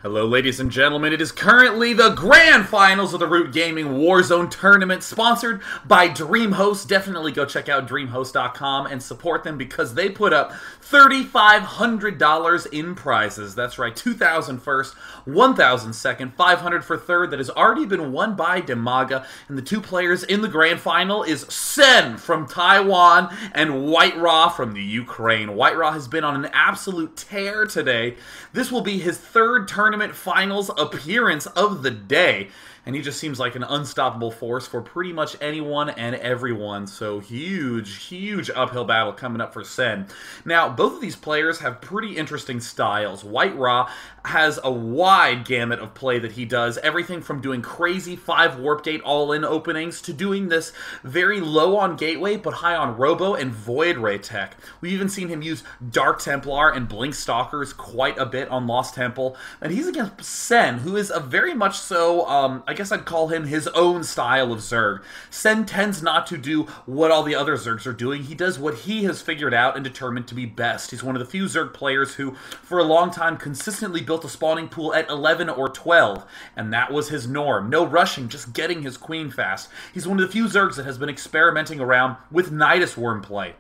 Hello, ladies and gentlemen. It is currently the grand finals of the Root Gaming Warzone tournament, sponsored by DreamHost. Definitely go check out DreamHost.com and support them because they put up $3,500 in prizes. That's right, $2,000 first, $1,000 second, $500 for third. That has already been won by Demaga, and the two players in the grand final is Sen from Taiwan and White-rA from the Ukraine. White-rA has been on an absolute tear today. This will be his third tournament finals appearance of the day, and he just seems like an unstoppable force for pretty much anyone and everyone. So huge uphill battle coming up for Sen. Now, both of these players have pretty interesting styles. White-rA has a wide gamut of play that he does, everything from doing crazy 5 warp gate all-in openings to doing this very low on gateway but high on robo and Void-rA tech. We've even seen him use Dark Templar and Blink Stalkers quite a bit on Lost Temple, and he's against Sen, who is a very much so, I guess I'd call him his own style of Zerg. Sen tends not to do what all the other Zergs are doing. He does what he has figured out and determined to be best. He's one of the few Zerg players who, for a long time, consistently built a spawning pool at 11 or 12, and that was his norm. No rushing, just getting his queen fast. He's one of the few Zergs that has been experimenting around with Nidus Worm play.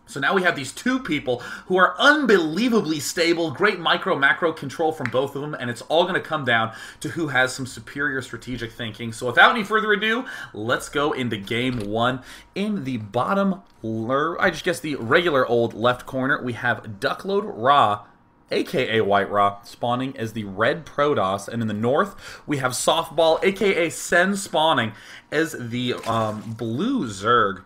So now we have these two people who are unbelievably stable, great micro-macro control from both of them, and it's all going to come down to who has some superior strategic thinking. So without any further ado, let's go into game one. In the bottom, I just guess the regular old left corner, we have WARZONE, aka White-rA, spawning as the red Protoss, and in the north we have Softball, aka Sen, spawning as the blue Zerg.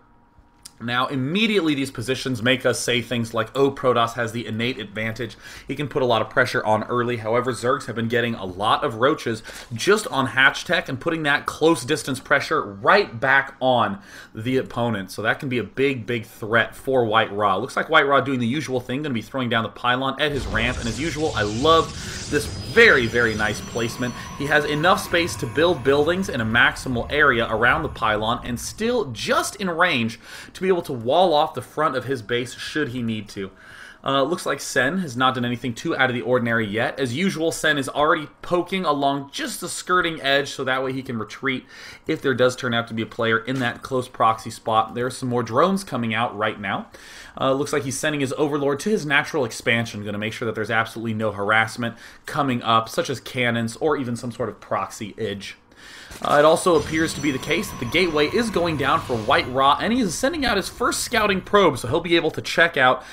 Now, immediately these positions make us say things like, oh, Protoss has the innate advantage. He can put a lot of pressure on early. However, Zergs have been getting a lot of roaches just on hatch tech and putting that close distance pressure right back on the opponent. So that can be a big threat for White-rA. Looks like White-rA doing the usual thing, going to be throwing down the pylon at his ramp. And as usual, I love this very nice placement. He has enough space to build buildings in a maximal area around the pylon and still just in range to be able to wall off the front of his base should he need to. Looks like Sen has not done anything too out of the ordinary yet. As usual, Sen is already poking along just the skirting edge so that way he can retreat if there does turn out to be a player in that close proxy spot. There are some more drones coming out right now. Looks like he's sending his Overlord to his natural expansion, going to make sure that there's absolutely no harassment coming up, such as cannons or even some sort of proxy edge. It also appears to be the case that the gateway is going down for White-rA, and he is sending out his first scouting probe, so he'll be able to check out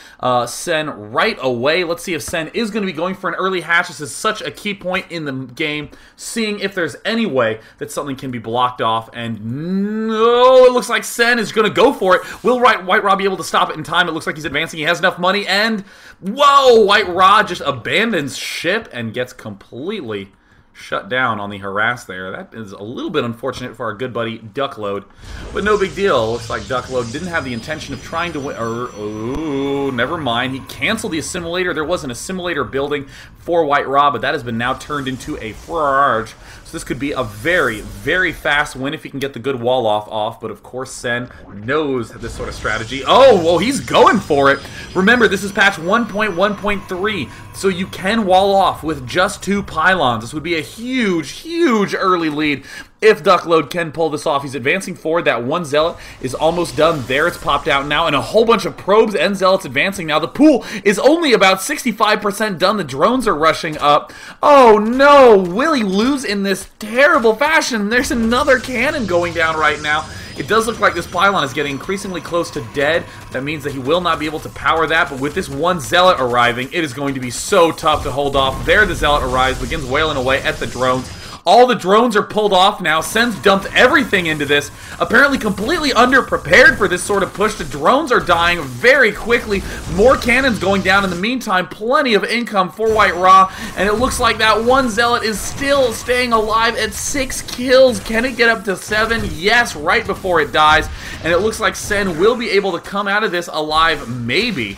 Sen right away. Let's see if Sen is going to be going for an early hatch. This is such a key point in the game, seeing if there's any way that something can be blocked off, and no, it looks like Sen is going to go for it. Will White-rA be able to stop it in time? It looks like he's advancing. He has enough money, and whoa, White-rA just abandons ship and gets completely shut down on the harass there. That is a little bit unfortunate for our good buddy Duckload, but no big deal. Looks like Duckload didn't have the intention of trying to win. Oh, never mind. He canceled the assimilator. There was an assimilator building for White-rA, but that has been now turned into a Farage. So this could be a very fast win if he can get the good wall off, but of course Sen knows this sort of strategy. Oh, well, he's going for it. Remember, this is patch 1.1.3, so you can wall off with just 2 pylons. This would be a huge early lead if Duckload can pull this off. He's advancing forward. That one Zealot is almost done. There, it's popped out now, and a whole bunch of probes and Zealots advancing now. The pool is only about 65% done. The drones are rushing up. Oh no, will he lose in this terrible fashion? There's another cannon going down right now. It does look like this pylon is getting increasingly close to dead. That means that he will not be able to power that, but with this one Zealot arriving, it is going to be so tough to hold off. There the Zealot arrives, begins wailing away at the drones. All the drones are pulled off now. Sen's dumped everything into this. Apparently completely underprepared for this sort of push. The drones are dying very quickly. More cannons going down. In the meantime, plenty of income for White-rA. And it looks like that one Zealot is still staying alive at 6 kills. Can it get up to 7? Yes, right before it dies. And it looks like Sen will be able to come out of this alive, maybe.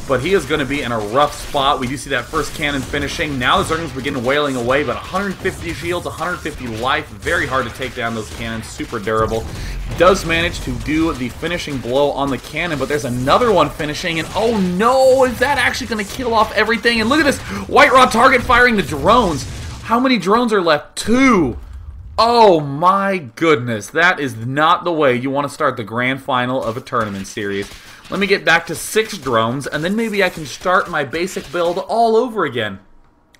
But he is going to be in a rough spot. We do see that first cannon finishing. Now the Zerglings begin wailing away, but 150 shields, 150 life. Very hard to take down those cannons. Super durable. Does manage to do the finishing blow on the cannon, but there's another one finishing, and oh no, is that actually going to kill off everything? And look at this, White-rA target firing the drones. How many drones are left? 2! Oh my goodness, that is not the way you want to start the grand final of a tournament series. Let me get back to 6 drones, and then maybe I can start my basic build all over again.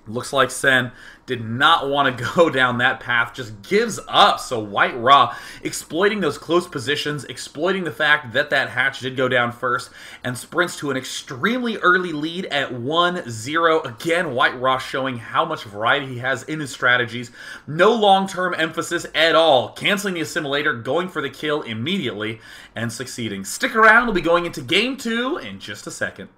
Looks like Sen did not want to go down that path, just gives up. So White-rA exploiting those close positions, exploiting the fact that that hatch did go down first, and sprints to an extremely early lead at 1-0. Again, White-rA showing how much variety he has in his strategies. No long-term emphasis at all. Canceling the assimilator, going for the kill immediately, and succeeding. Stick around, we'll be going into Game 2 in just a second.